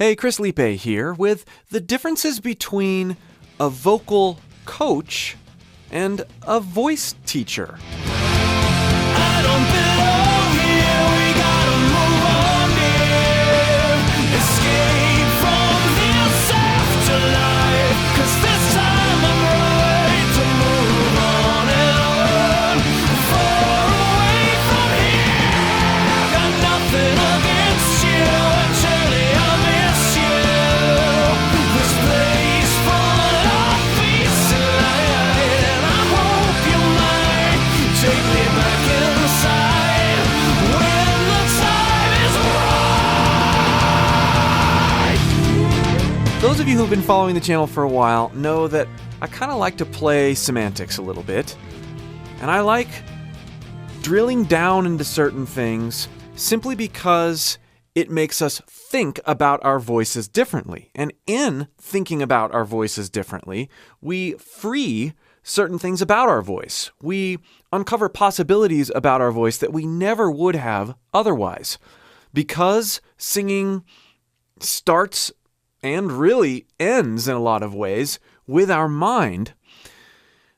Hey, Chris Liepe here with the differences between a vocal coach and a voice teacher. I don't belong here, we gotta move on here. Escape from this afterlife, 'cause this time I'm right to move on and on. Far away from here, got nothing against you, and surely I miss you. This place full of peace and light, and I hope you might take me back inside when the time is right. Those of you who've been following the channel for a while know that I kind of like to play semantics a little bit. And I like drilling down into certain things simply because it makes us think about our voices differently. And in thinking about our voices differently, we free certain things about our voice. We uncover possibilities about our voice that we never would have otherwise. Because singing starts and really ends in a lot of ways with our mind,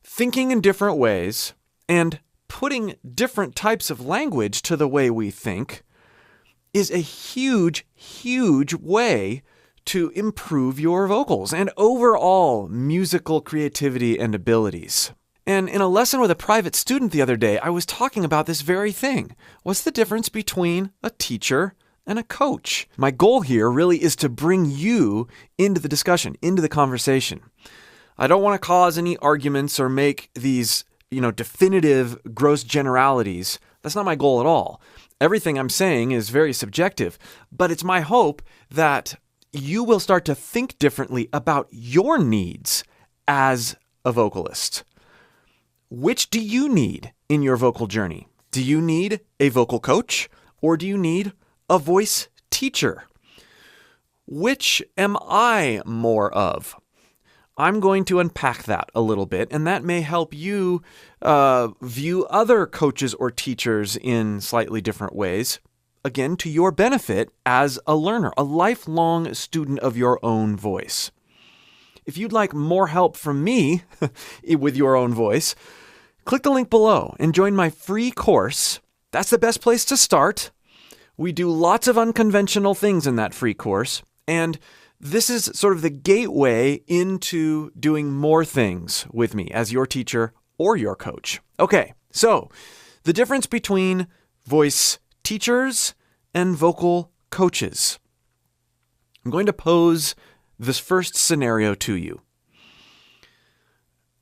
thinking in different ways and putting different types of language to the way we think is a huge, huge way to improve your vocals and overall musical creativity and abilities. And in a lesson with a private student the other day, I was talking about this very thing. What's the difference between a teacher and a coach? My goal here really is to bring you into the discussion, into the conversation. I don't want to cause any arguments or make these, definitive gross generalities. That's not my goal at all. Everything I'm saying is very subjective, but it's my hope that you will start to think differently about your needs as a vocalist. Which do you need in your vocal journey? Do you need a vocal coach or do you need a voice teacher? Which am I more of? I'm going to unpack that a little bit, and that may help you view other coaches or teachers in slightly different ways, again, to your benefit as a learner, a lifelong student of your own voice. If you'd like more help from me with your own voice, click the link below and join my free course. That's the best place to start. We do lots of unconventional things in that free course, and this is sort of the gateway into doing more things with me as your teacher or your coach. Okay, so the difference between voice teachers and vocal coaches. I'm going to pose this first scenario to you.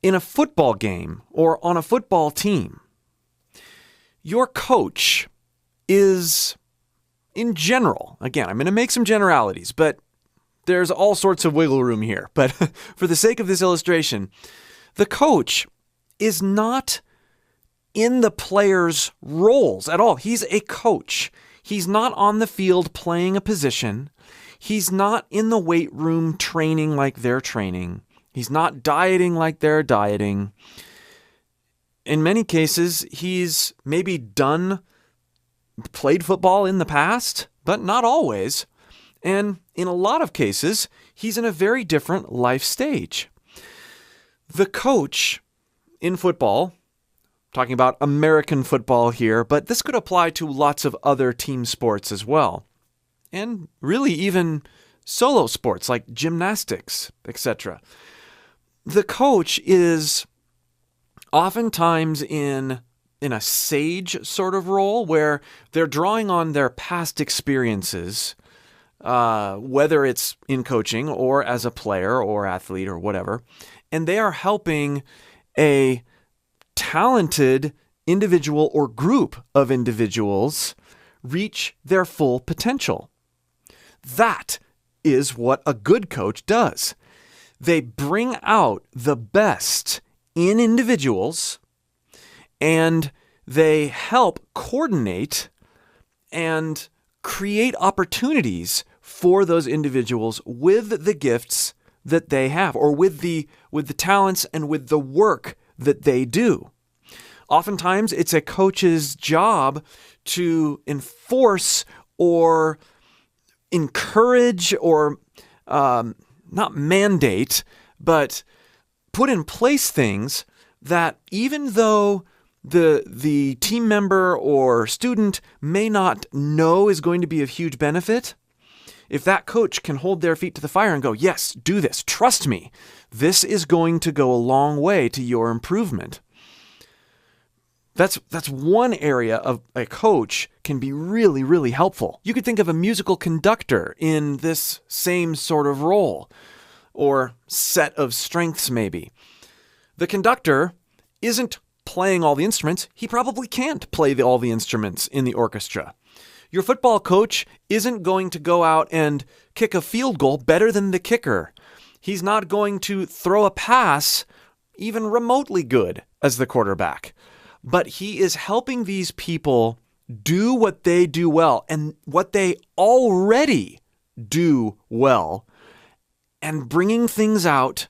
In a football game or on a football team, your coach is, in general, again, I'm going to make some generalities, but there's all sorts of wiggle room here. But for the sake of this illustration, the coach is not in the players' roles at all. He's a coach. He's not on the field playing a position. He's not in the weight room training like they're training. He's not dieting like they're dieting. In many cases, he's maybe played football in the past, but not always. And in a lot of cases, he's in a very different life stage. The coach in football, talking about American football here, but this could apply to lots of other team sports as well. And really even solo sports like gymnastics, etc. The coach is oftentimes in a sage sort of role where they're drawing on their past experiences, whether it's in coaching or as a player or athlete or whatever, and they are helping a talented individual or group of individuals reach their full potential. That is what a good coach does. They bring out the best in individuals and they help coordinate and create opportunities for those individuals with the gifts that they have, or with the talents and with the work that they do. Oftentimes, it's a coach's job to enforce or encourage or not mandate, but put in place things that even though the team member or student may not know is going to be of huge benefit, if that coach can hold their feet to the fire and go, yes, do this, trust me, this is going to go a long way to your improvement. That's one area of a coach can be really, really helpful. You could think of a musical conductor in this same sort of role or set of strengths maybe. The conductor isn't playing all the instruments. He probably can't play all the instruments in the orchestra. Your football coach isn't going to go out and kick a field goal better than the kicker. He's not going to throw a pass even remotely good as the quarterback. But he is helping these people do what they do well and what they already do well and bringing things out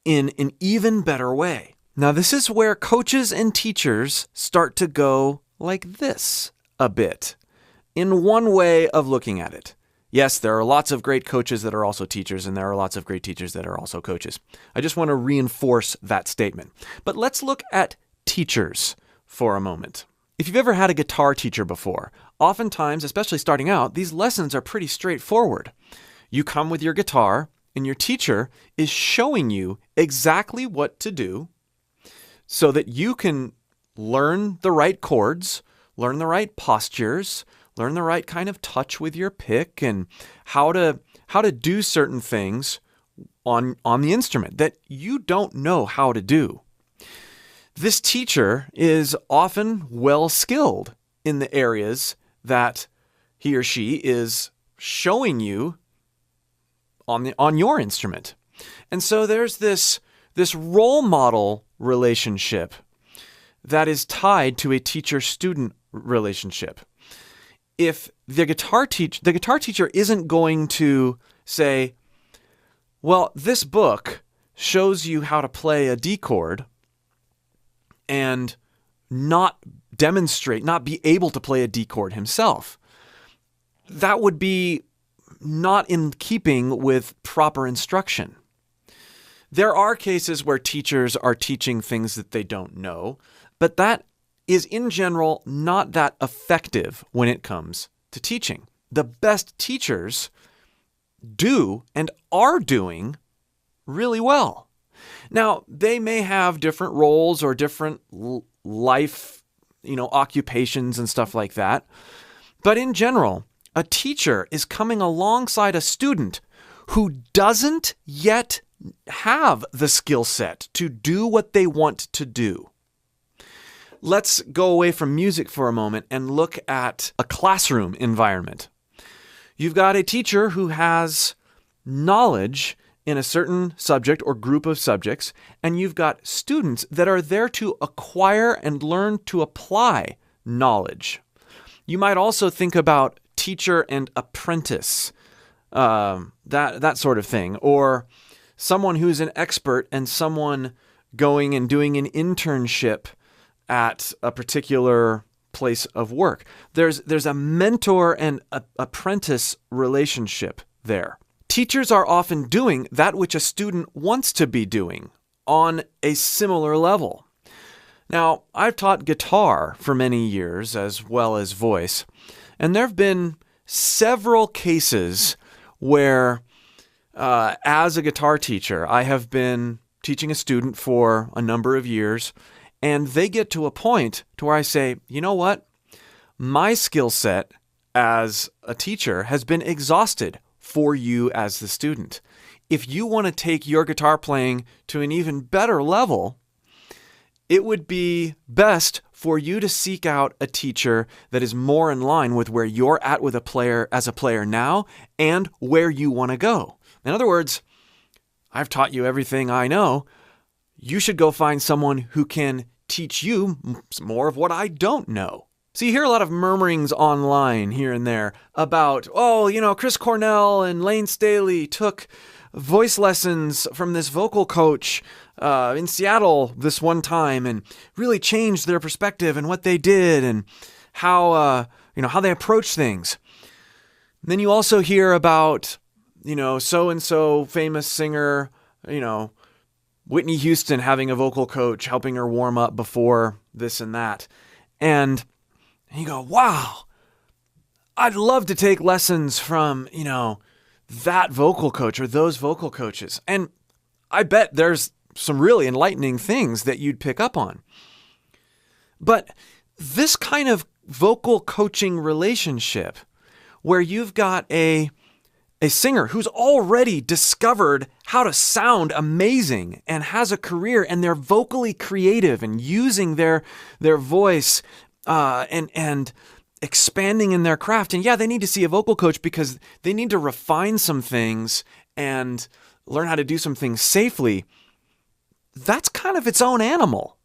in an even better way. Now, this is where coaches and teachers start to go like this a bit in one way of looking at it. Yes, there are lots of great coaches that are also teachers, and there are lots of great teachers that are also coaches. I just want to reinforce that statement. But let's look at teachers for a moment. If you've ever had a guitar teacher before, oftentimes, especially starting out, these lessons are pretty straightforward. You come with your guitar, and your teacher is showing you exactly what to do so that you can learn the right chords, learn the right postures, learn the right kind of touch with your pick, and how to do certain things on the instrument that you don't know how to do. This teacher is often well skilled in the areas that he or she is showing you on your instrument. And so there's this role model relationship that is tied to a teacher-student relationship. If the guitar teacher isn't going to say, well, this book shows you how to play a D chord, and not be able to play a D chord himself, that would be not in keeping with proper instruction. There are cases where teachers are teaching things that they don't know, but that is in general not that effective when it comes to teaching. The best teachers do and are doing really well. Now, they may have different roles or different life, occupations and stuff like that. But in general, a teacher is coming alongside a student who doesn't yet have the skill set to do what they want to do. Let's go away from music for a moment and look at a classroom environment. You've got a teacher who has knowledge in a certain subject or group of subjects, and you've got students that are there to acquire and learn to apply knowledge. You might also think about teacher and apprentice, that sort of thing, or someone who's an expert and someone going and doing an internship at a particular place of work. There's a mentor and apprentice relationship there. Teachers are often doing that which a student wants to be doing on a similar level. Now, I've taught guitar for many years as well as voice, and there have been several cases where, as a guitar teacher, I have been teaching a student for a number of years, and they get to a point to where I say, you know what? My skill set as a teacher has been exhausted for you as the student. If you want to take your guitar playing to an even better level, it would be best for you to seek out a teacher that is more in line with where you're at with a player as a player now and where you want to go. In other words, I've taught you everything I know. You should go find someone who can teach you more of what I don't know. So you hear a lot of murmurings online here and there about, Chris Cornell and Lane Staley took voice lessons from this vocal coach in Seattle this one time and really changed their perspective and what they did and how they approach things. Then you also hear about, so-and-so famous singer, Whitney Houston having a vocal coach helping her warm up before this and that. And you go, wow, I'd love to take lessons from, that vocal coach or those vocal coaches. And I bet there's some really enlightening things that you'd pick up on. But this kind of vocal coaching relationship where you've got a singer who's already discovered how to sound amazing and has a career, and they're vocally creative and using their voice and expanding in their craft. And yeah, they need to see a vocal coach because they need to refine some things and learn how to do some things safely. That's kind of its own animal.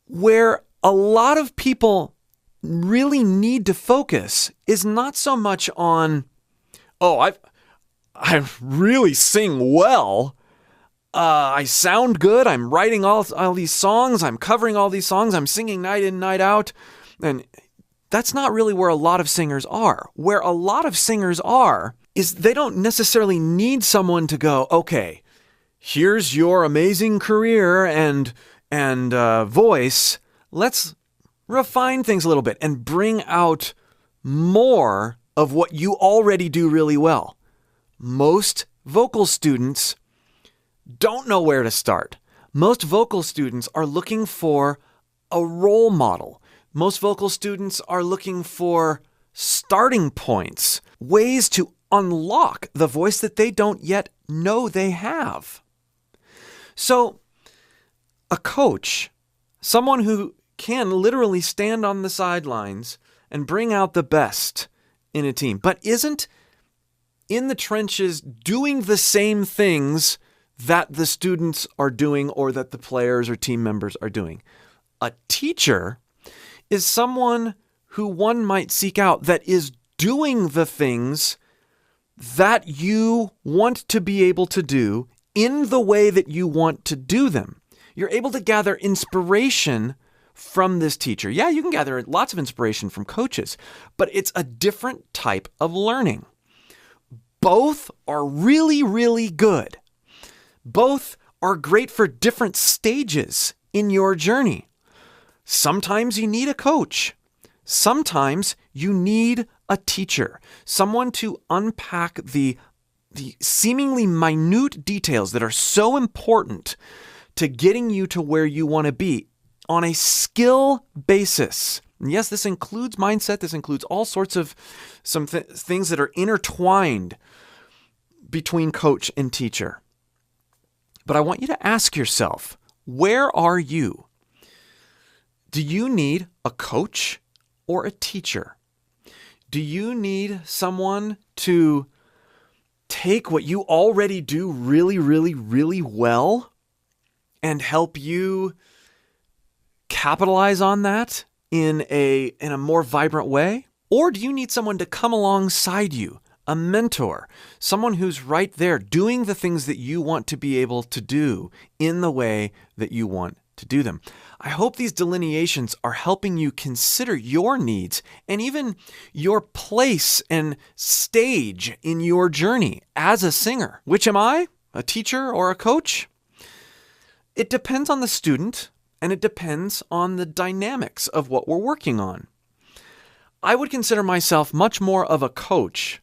Where a lot of people really need to focus is not so much on, I really sing well. I sound good. I'm writing all these songs. I'm covering all these songs. I'm singing night in, night out. And that's not really where a lot of singers are. Where a lot of singers are is they don't necessarily need someone to go, okay, here's your amazing career and voice. Let's refine things a little bit and bring out more of what you already do really well. Most vocal students don't know where to start. Most vocal students are looking for a role model. Most vocal students are looking for starting points, ways to unlock the voice that they don't yet know they have. So, a coach, someone who can literally stand on the sidelines and bring out the best in a team, but isn't in the trenches doing the same things that the students are doing or that the players or team members are doing. A teacher is someone who one might seek out that is doing the things that you want to be able to do in the way that you want to do them. You're able to gather inspiration from this teacher. Yeah, you can gather lots of inspiration from coaches, but it's a different type of learning. Both are really, really good. Both are great for different stages in your journey. Sometimes you need a coach. Sometimes you need a teacher, someone to unpack the seemingly minute details that are so important to getting you to where you want to be on a skill basis. And yes, this includes mindset. This includes all sorts of things that are intertwined between coach and teacher. But I want you to ask yourself, where are you? Do you need a coach or a teacher? Do you need someone to take what you already do really, really, really well and help you capitalize on that in a more vibrant way? Or do you need someone to come alongside you, a mentor, someone who's right there doing the things that you want to be able to do in the way that you want to do them? I hope these delineations are helping you consider your needs and even your place and stage in your journey as a singer. Which am I? A teacher or a coach? It depends on the student, and it depends on the dynamics of what we're working on. I would consider myself much more of a coach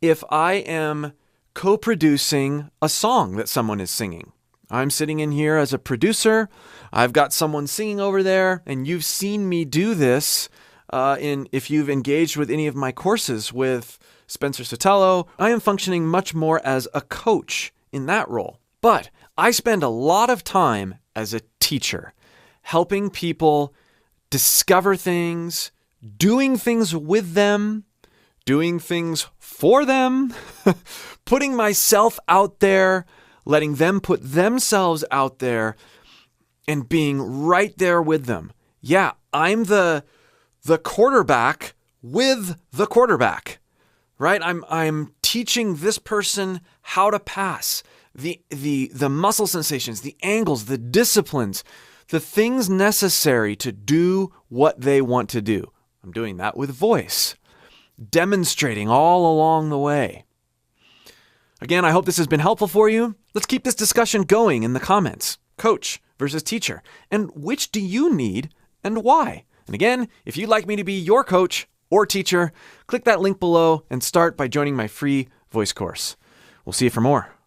if I am co-producing a song that someone is singing. I'm sitting in here as a producer. I've got someone singing over there, and you've seen me do this if you've engaged with any of my courses with Spencer Sotelo. I am functioning much more as a coach in that role. But I spend a lot of time as a teacher, helping people discover things, doing things with them, doing things for them, putting myself out there, letting them put themselves out there, and being right there with them. Yeah, I'm the quarterback with the quarterback, right? I'm teaching this person how to pass, the muscle sensations, the angles, the disciplines, the things necessary to do what they want to do. I'm doing that with voice. demonstrating all along the way. Again, I hope this has been helpful for you. Let's keep this discussion going in the comments. Coach versus teacher. And which do you need and why? And again, if you'd like me to be your coach or teacher, click that link below and start by joining my free voice course. We'll see you for more.